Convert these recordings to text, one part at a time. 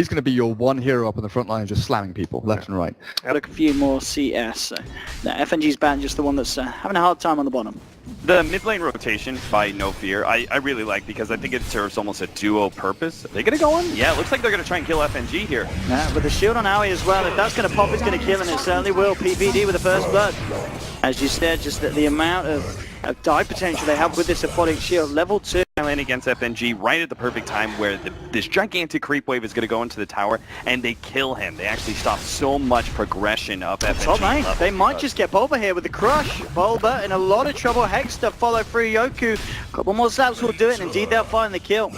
He's going to be your one hero up in the front line, just slamming people left and right. Got a few more CS. So, no, FNG's banned, just the one that's having a hard time on the bottom. The mid lane rotation by No Fear, I really like because I think it serves almost a duo purpose. Are they going to go on? Yeah, it looks like they're going to try and kill FNG here. Yeah, with the shield on Aoi as well. If that's going to pop, it's going to kill, and it certainly will. PPD with the first blood. As you said, just the amount of dive potential they have with this aquatic shield. Level 2. Lane against FNG right at the perfect time where this gigantic creep wave is going to go into the tower, and they kill him. They actually stop so much progression of FNG. Top lane. They might just get Bulba here with the crush. Bulba in a lot of trouble. Hex to follow through Yoku. A couple more slaps will do it, and indeed they'll find the kill.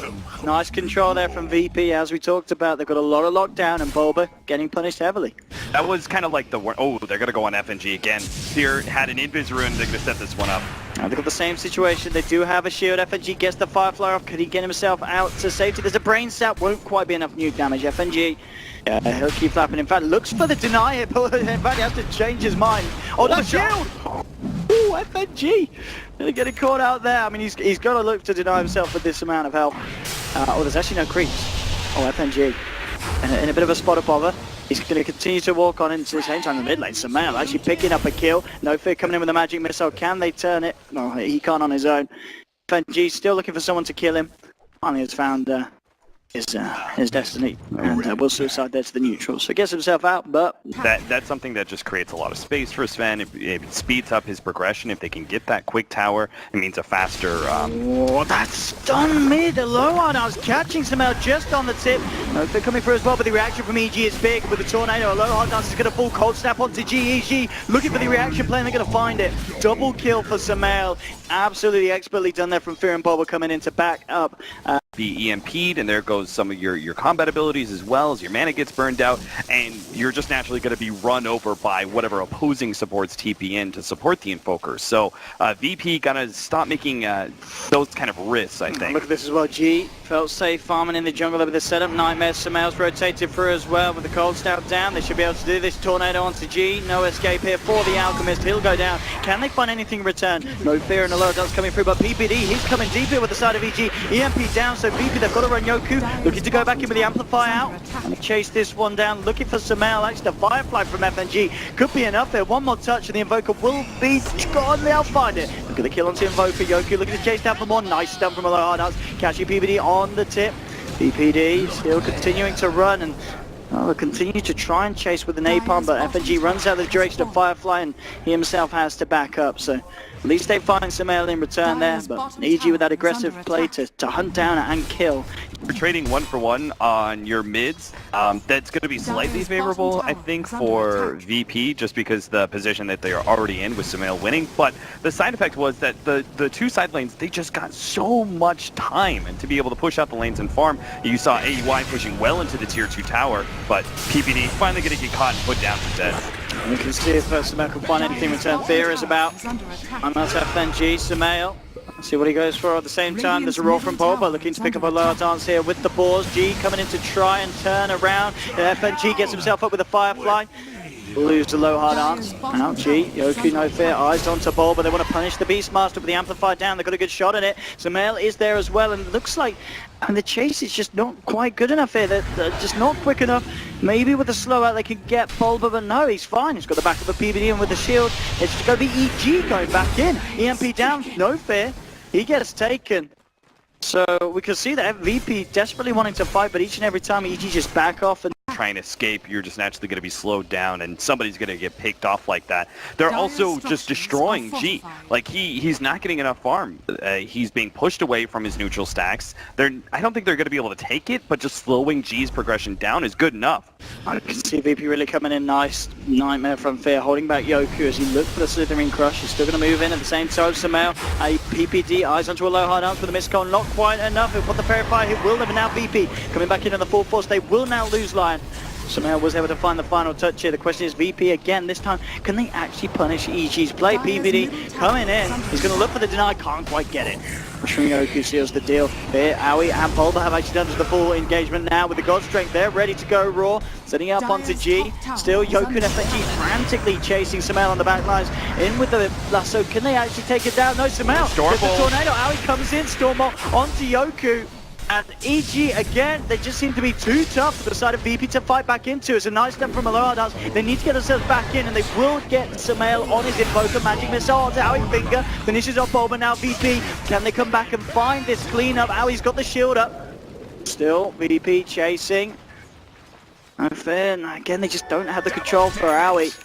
Nice control there from VP, as we talked about. They've got a lot of lockdown, and Bulba getting punished heavily. That was kind of like the oh, they're going to go on FNG again. Fear had an invis rune. They're going to set this one up. Now they've got the same situation. They do have a shield. FNG gets the Firefly off. Could he get himself out to safety? There's a brain sap. Won't quite be enough nuke damage. FNG, he'll keep flapping. In fact, looks for the deny here, but in fact, he has to change his mind. Oh, the shield! Ooh, FNG! Really getting caught out there. I mean, he's got to look to deny himself with this amount of health. Oh, there's actually no creeps. Oh, FNG. In a bit of a spot of bother. He's going to continue to walk on into the same time in the mid lane. Sumail actually picking up a kill. No Fear coming in with a magic missile. Can they turn it? No, he can't on his own. FNG still looking for someone to kill him. Finally has found his destiny, and will suicide there to the neutral. So gets himself out, but that's something that just creates a lot of space for Sven. It speeds up his progression. If they can get that quick tower, it means a faster. Oh, that's done mid. Low on. I was catching Sumail just on the tip. No Fear coming through as well, but the reaction from EG is big with the tornado. A low hard dance is going to fall cold snap onto GEG. Looking for the reaction play, and they're going to find it. Double kill for Sumail. Absolutely expertly done there from Fear and Bulba coming in to back up. Be EMP'd, and there goes some of your combat abilities as well as your mana gets burned out, and you're just naturally going to be run over by whatever opposing supports TP in to support the Invoker. So VP gonna stop making those kind of risks, I think. Look at this as well. G felt safe farming in the jungle over the setup. Nightmare Sumail's rotated through as well with the cold snap down. They should be able to do this. Tornado onto G. No escape here for the Alchemist. He'll go down. Can they find anything in return? No Fear and a low dance coming through, but PPD, he's coming deep here with the side of EG. EMP down, so VP, they've got to run Yoku. Looking to go back in with the Amplify out. And chase this one down. Looking for Sumail. Actually, the Firefly from FNG could be enough there. One more touch and the Invoker will be gone. They'll find it. Look at the kill onto Invoker. Yoku looking to chase down for more. Nice stun from a low hard dance. Catching PPD on the tip. PPD still continuing to run, and they'll continue to try and chase with the napalm, but FNG runs out the direction of Firefly, and he himself has to back up. So at least they find Sumail in return there, but EG with that aggressive play to hunt down and kill. You're trading 1-for-1 on your mids. That's going to be slightly favorable, I think, for VP, just because the position that they are already in with Sumail winning. But the side effect was that the two side lanes, they just got so much time, and to be able to push out the lanes and farm, you saw AUI pushing well into the tier 2 tower, but PPD finally going to get caught and put down for dead. We can see if Sumail can find anything in return. Fear is about. I must have FNG, Sumail. See what he goes for at the same time. There's a roll from Bulba looking to pick up a lower dance here with the pause. G coming in to try and turn around. FNG gets himself up with a Firefly. Lose the low hard dance. Now G, Yoku, no fear, eyes onto Bulba. They want to punish the Beastmaster with the Amplify down. They've got a good shot at it. Sumail is there as well, and it looks like the chase is just not quite good enough here. They're just not quick enough. Maybe with a slow out they could get Bulba, but no, he's fine. He's got the back of a PVD, and with the shield, it's going to be EG going back in. EMP down, no fear. He gets taken. So we can see that VP desperately wanting to fight, but each and every time EG just back off and trying to escape, you're just naturally going to be slowed down, and somebody's going to get picked off like that. They're also just destroying G. Like, he's not getting enough farm. He's being pushed away from his neutral stacks. I don't think they're going to be able to take it, but just slowing G's progression down is good enough. I can see VP really coming in nice. Nightmare from Fear, holding back Yoku as he looks for the Slithering Crush. He's still going to move in at the same time. Sumail, a PPD, eyes onto a low hard dance with a missed call. Not quite enough. He'll put the Fairy Fire. He will live, and now VP coming back in on the full force. They will now lose Lion. Sumail was able to find the final touch here. The question is VP again this time. Can they actually punish EG's play? PVD coming in. He's going to look for the deny. Can't quite get it. Yoku seals the deal. There, Aoi and Bulba have actually done the full engagement now with the God Strength. They're ready to go raw. Setting up onto G. Still Yoku and FNG frantically chasing Sumail on the back lines. In with the lasso. Can they actually take it down? No, Sumail. Storm the tornado. Aoi comes in. Storm onto Yoku. And EG, again, they just seem to be too tough for the side of VP to fight back into. It's a nice step from Aloha. They need to get themselves back in, and they will get Samael on his Invoker. Magic Missile onto Owie Finger. Finishes off Bulba. Now VP, can they come back and find this cleanup? Owie's got the shield up. Still, VP chasing. And then, again, they just don't have the control for Owie.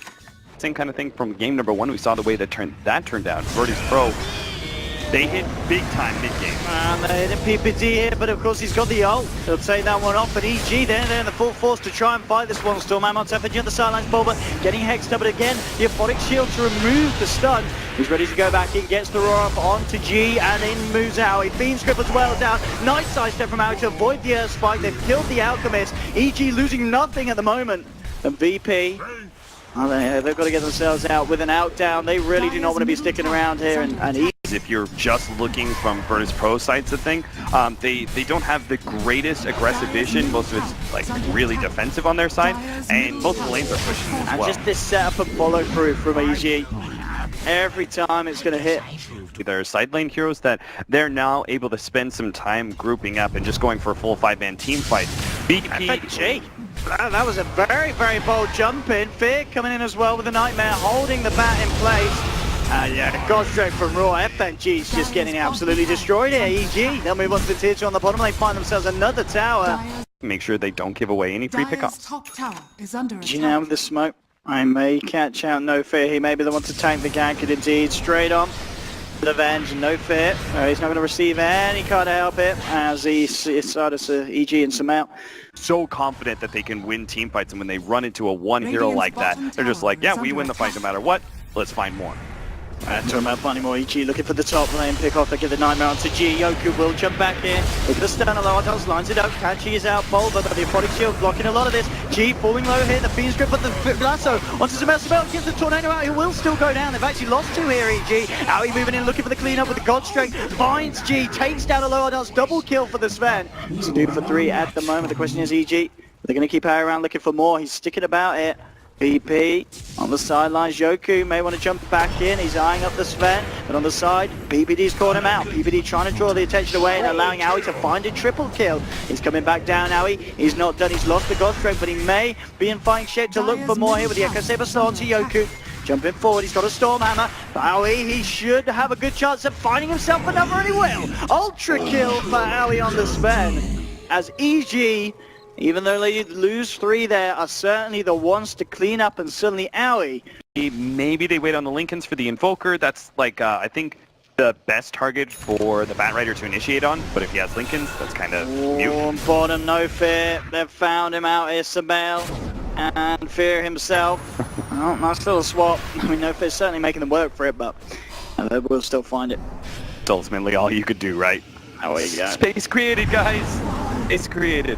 Same kind of thing from game number 1. We saw the way that turned out. Virtus Pro, they hit big time mid-game. And they hit PPD here, but of course he's got the ult. He'll take that one off, but EG they're in the full force to try and fight this one. Stormhammer on Tefage on the sidelines, Bulba getting hexed up, but again, the Aphotic Shield to remove the stun. He's ready to go back in, gets the roar up onto G, and in moves Owie. Fiend's Grip as well down. Nice sidestep from Owie to avoid the Earth Spike. They've killed the Alchemist. EG losing nothing at the moment. And VP, they've got to get themselves out with an out down. They really do not want to be sticking around here, and if you're just looking from Virtus Pro sides of thing, they don't have the greatest aggressive vision. Most of it's like really defensive on their side, and most of the lanes are pushing as well. And just this setup and follow through from EG. Every time it's going to hit. There are side lane heroes that they're now able to spend some time grouping up and just going for a full 5-man team fight. FNG. That was a very, very bold jump in. Fear coming in as well with the Nightmare, holding the bat in place. Yeah, Godstrike from Raw. FNG's just getting absolutely destroyed here. EG, they'll move on to the tier 2 on the bottom. They find themselves another tower. Make sure they don't give away any free pickups. EG now with the smoke. I may catch out No Fear. He may be the one to tank the gank, and indeed, straight on. The Venge, No Fear. He's not going to receive any kind of help it as he starts EG and Samael. So confident that they can win team fights, and when they run into a one hero like that, they're just like, yeah, we win the fight no matter what. Let's find more. Talking about finding more EG, looking for the top lane pick off. They give the Nightmare onto G. Yoku will jump back in. Look at the stun. Alardos lines it up. Kachi is out. Bulba, but the Aphotic Shield blocking a lot of this. G falling low here. The Fiend's Grip, but the lasso onto Samael. Samael gets the tornado out. He will still go down. They've actually lost 2 here, EG. Owie moving in, looking for the cleanup with the God Strength. Finds G, takes down Alardos. Double kill for the Sven. He's 2 for 3 at the moment. The question is, EG, they're going to keep Owie around looking for more. He's sticking about it. VP on the sidelines. Yoku may want to jump back in. He's eyeing up the Sven, but on the side, PPD's caught him out. PPD trying to draw the attention away and allowing Owie to find a triple kill. He's coming back down, Owie. He's not done. He's lost the God Strength, but he may be in fighting shape to look for more here with the Echo Saber slot onto Yoku. Jumping forward, he's got a Stormhammer. Owie, he should have a good chance of finding himself another, and he will. Ultra kill for Owie on the Sven. As EG, even though they lose 3 there, are certainly the ones to clean up, and suddenly Owie. Maybe they wait on the Lincolns for the Invoker. That's like, I think, the best target for the Bat Rider to initiate on. But if he has Lincolns, that's kind of mute. Bottom, No Fear. They've found him out here, Samael. And Fear himself. Oh, nice little swap. I mean, No Fear's certainly making them work for it, but they will still find it. It's ultimately all you could do, right? Oh, there you go. Space created, guys. It's created.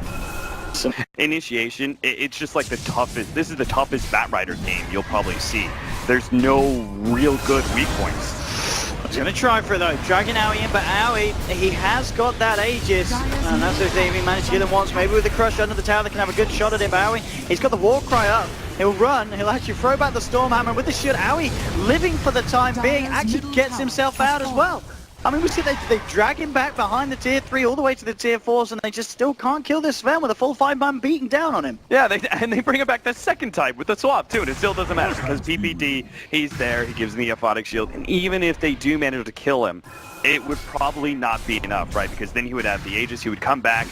Initiation, it's just like the toughest, this is the toughest Bat Rider game you'll probably see. There's no real good weak points. He's going to try for it though, dragging Owie in, but Owie, he has got that Aegis, and that's if they managed to get him once. Maybe with the crush under the tower they can have a good shot at him. Owie, he's got the war cry up. He'll run, he'll actually throw back the Stormhammer with the shield. Owie, living for the time being, actually gets himself out as well. I mean, we see they drag him back behind the tier 3 all the way to the tier 4s, and they just still can't kill this Sven with a full 5-man beating down on him. Yeah, and they bring him back the second time with the swap too, and it still doesn't matter because PPD, he's there, he gives him the Aphotic Shield, and even if they do manage to kill him, it would probably not be enough, right? Because then he would have the Aegis, he would come back,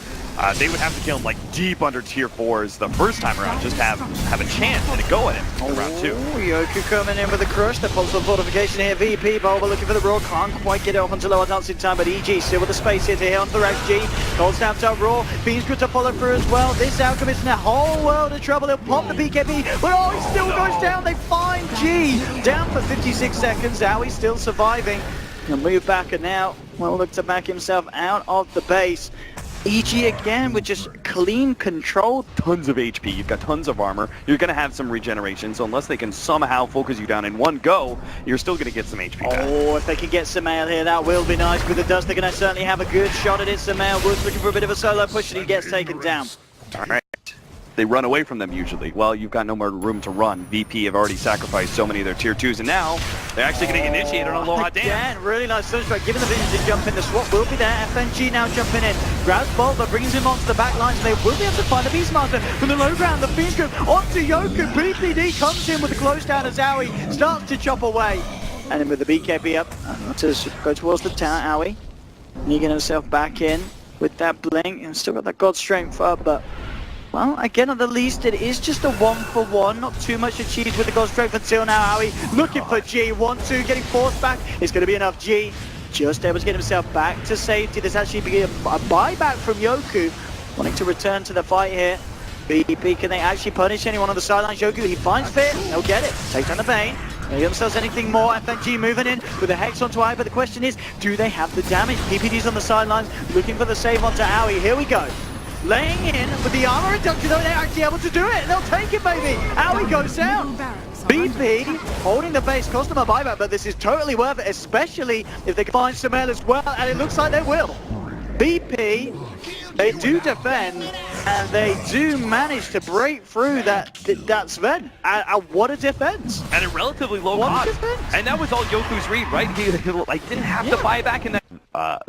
they would have to kill him like deep under tier 4s the first time around, just to have a chance and a go at him in round 2. Yoku coming in with the crush, the pulse of fortification here. VP, Bulba looking for the Raw, can't quite get it off until lower dancing time, but EG still with the space here to hit onto the Rex G. Cold snaps out Raw, Fiend's good to follow through as well. This Alchemist in a whole world of trouble. He'll pop the BKB, but oh, he still goes down. They find G down for 56 seconds. Owie still surviving. He'll move back and now will look to back himself out of the base. EG again with just clean control. Tons of HP, you've got tons of armor, you're going to have some regeneration, so unless they can somehow focus you down in one go, you're still going to get some HP back. Oh, if they can get Samael here, that will be nice. With the dust, they're going to certainly have a good shot at it. Samael was looking for a bit of a solo push and he gets taken down. Alright, they run away from them usually. Well, you've got no more room to run. VP have already sacrificed so many of their tier 2s, and now they're actually getting initiated on Aloha Dance. Again, really nice Sunstrike, giving the vision to jump in. The swap will be there. FNG now jumping in. Grabs Bolt, but brings him onto the back line, so they will be able to find the Beastmaster from the low ground. The Fiend Group onto Yoku. BPD comes in with the close down as Aoi starts to chop away. And then with the BKB up, to go towards the tower, Aoi. Negan himself back in with that blink, and still got that God Strength up, but well, again, at the least, it is just a 1-for-1. Not too much achieved with the God Strength until now. Aoi looking for G. 1-2, getting forced back. It's going to be enough. G just able to get himself back to safety. There's actually be a buyback from Yoku, wanting to return to the fight here. BP, can they actually punish anyone on the sidelines? Yoku, he finds Fit. They'll get it. Take down the Bane. They themselves anything more. FNG moving in with the Hex onto Aoi, but the question is, do they have the damage? PPD's on the sidelines, looking for the save onto Aoi. Here we go. Laying in with the armor reduction, though, they're actually able to do it. They'll take it, baby. Aoi goes down. BP holding the base, cost them a buyback, but this is totally worth it, especially if they can find Sumail as well, and it looks like they will. BP, they do defend, and they do manage to break through that Sven. What a defense! At a relatively low cost. And that was all Yoku's read, right? He didn't have to buy back in that.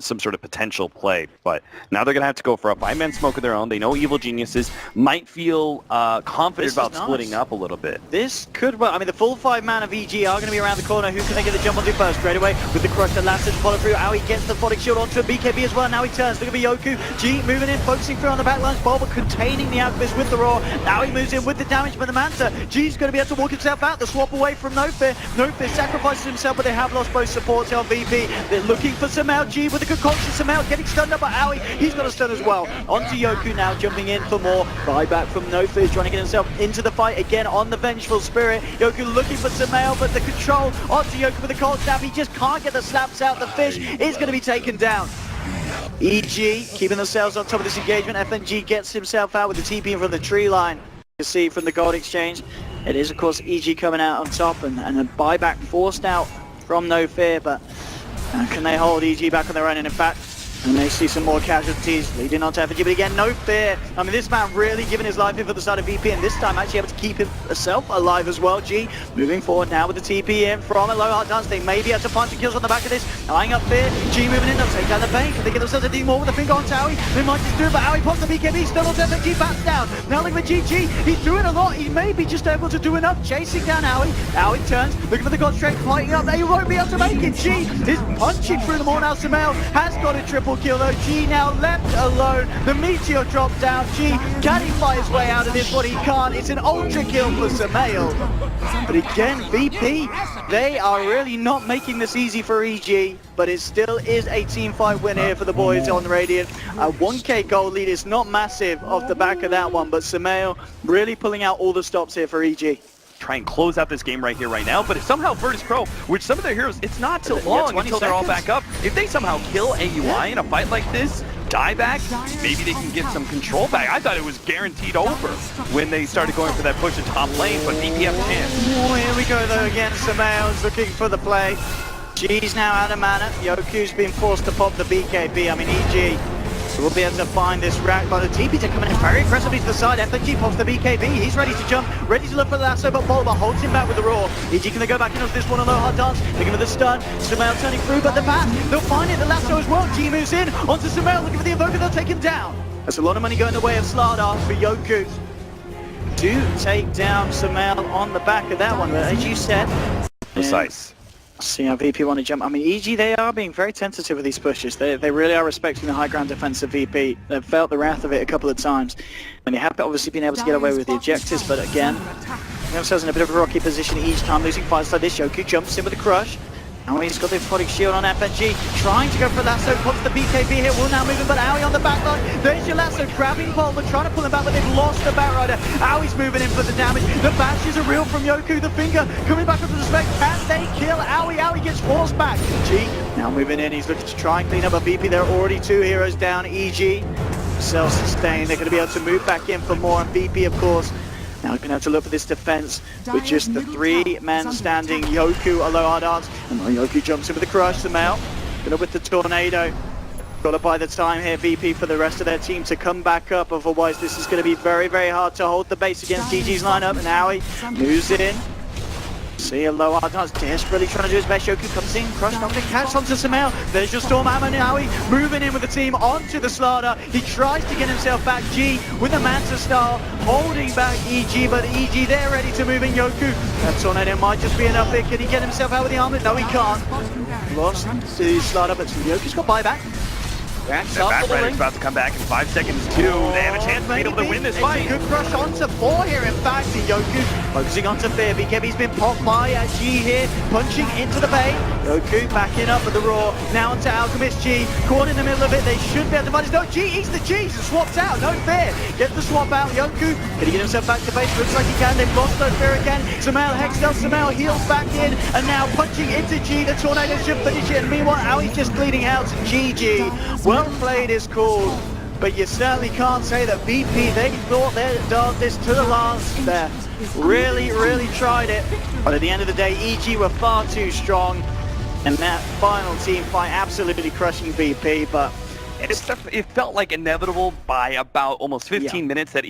Some sort of potential play, but now they're going to have to go for a 5-man smoke of their own. They know Evil Geniuses might feel confident about splitting up a little bit. This could, well, I mean, the full 5-man of EG are going to be around the corner. Who can they get the jump onto first? Straight away with the crush to Lancer to follow through. Aoi gets the Photic Shield onto a BKB as well. Now he turns. Look at Yoku. G moving in, focusing through on the backlines. Bulba containing the Alchemist with the Roar. Now he moves in with the damage for the Manta. G's going to be able to walk himself out. The swap away from No Fear. No Fear sacrifices himself, but they have lost both supports on VP. They're looking for Sumail. G with the concoction. Sumail getting stunned up by Aoi. He's got a stun as well. Onto Yoku now, jumping in for more. Buyback from No Fear, trying to get himself into the fight again on the Vengeful Spirit. Yoku looking for Sumail, but the control onto Yoku with the cold snap. He just can't get the slaps out. The fish is going to be taken down. EG keeping themselves on top of this engagement. FNG gets himself out with the TP from the tree line. You can see from the gold exchange, it is of course EG coming out on top, and a buyback forced out from No Fear, but can they hold EG back on their own? And in fact, and they see some more casualties leading on to FNG, but again, No Fear. I mean, this man really giving his life in for the side of VP, and this time actually able to keep himself alive as well. G moving forward now with the TP in from a low heart dance. They may be able to find some kills on the back of this. Eyeing up Fear. G moving in, they'll take down the Bane. Can they get themselves anything more with the finger on Aoi? They might just do it, but Aoi pops the BKB, still on FNG, bats down. Now look at GG. He's doing a lot. He may be just able to do enough. Chasing down Aoi. Aoi turns, looking for the God Strength, fighting up. They won't be able to make it. G is punching through them all now. Sumail has got a triple kill though. G now left alone. The meteor drops down. G, can he fight his way out of this? But he can't. It's an ultra kill for Sumail. But again, VP, they are really not making this easy for EG, but it still is a team fight win here for the boys on Radiant. A 1k goal lead is not massive off the back of that one, but Sumail really pulling out all the stops here for EG. Try and close out this game right here, right now, but if somehow Virtus Pro, which some of their heroes, it's not too long until they're all back up. If they somehow kill AUI in a fight like this, die back, maybe they can get some control back. I thought it was guaranteed over when they started going for that push to top lane, but VP have a chance. Oh, here we go though again. Sumail's looking for the play. G's now out of mana. Yoku's been forced to pop the BKB. I mean, EG will be able to find this rack, but the TPs are coming in very aggressively to the side. FNG pops the BKB. He's ready to jump, ready to look for the lasso, but Bulba holds him back with the Roar. EG, can they go back into this one on low hard dance? Looking for the stun. Sumail turning through, but the bat, they'll find it. The lasso as well. G moves in onto Sumail, looking for the Invoker. They'll take him down. There's a lot of money going the way of Slardar for Yoku. Do take down Sumail on the back of that one, but as you said, precise. See how VP want to jump. I mean, EG, they are being very tentative with these pushes. They really are respecting the high ground defense of VP. They've felt the wrath of it a couple of times. And they have obviously been able to get away with the objectives, but again, themselves in a bit of a rocky position each time, losing fights like this. Yoku jumps in with a crush. Now he's got the Photic Shield on FNG, trying to go for lasso, pops the BKB here, will now move in, but Aoi on the back line. There's your lasso, grabbing Bulba, trying to pull him back, but they've lost the Batrider. Aoi's moving in for the damage. The bashes are real from Yoku, the finger coming back up to the spec. Can they kill Aoi? Aoi gets forced back. G now moving in, he's looking to try and clean up a VP. There are already 2 heroes down. EG, self-sustained, they're going to be able to move back in for more, and VP, of course, now going to have to look for this defense with just the 3 men standing. Yoku, a low hard dance, and Yoku jumps in with the crush. Sumail, gonna with the tornado. Got to buy the time here, VP, for the rest of their team to come back up. Otherwise, this is going to be very, very hard to hold the base against GG's lineup. And now he moves it in. See a low Ardan's desperately trying to do his best. Yoku comes in, crushed on the catch onto Samel. There's your Storm Hammer now. Moving in with the team onto the Slaughter. He tries to get himself back. G with the Manta Star, holding back EG, but EG they're ready to move in. Yoku, that Tornado might just be enough here. Can he get himself out with the armor? No, he can't. Lost the Slaughter, but Yoku's got buyback. Backrider's about to come back in 5 seconds too. They have a chance to be able to win this fight. Good crush onto 4 here, in fact. Yoku focusing onto Fear. BKB's been popped by G here, punching into the bay. Yoku backing up with the Raw. Now onto Alchemist G, caught in the middle of it. They should be able to find his. No, G eats the G's and swaps out. No Fear. Get the swap out. Yoku, can he get himself back to base? Looks like he can. They've lost no Fear again. Samel Hexdale, Samel heals back in, and now punching into G. The Tornado should finish it. And meanwhile, Aui's just bleeding out to GG. Well played is called, but you certainly can't say that VP, they thought they'd done this to the last there. Really, really tried it. But at the end of the day, EG were far too strong. And that final team fight absolutely crushing VP, but it felt like inevitable by about almost 15 minutes that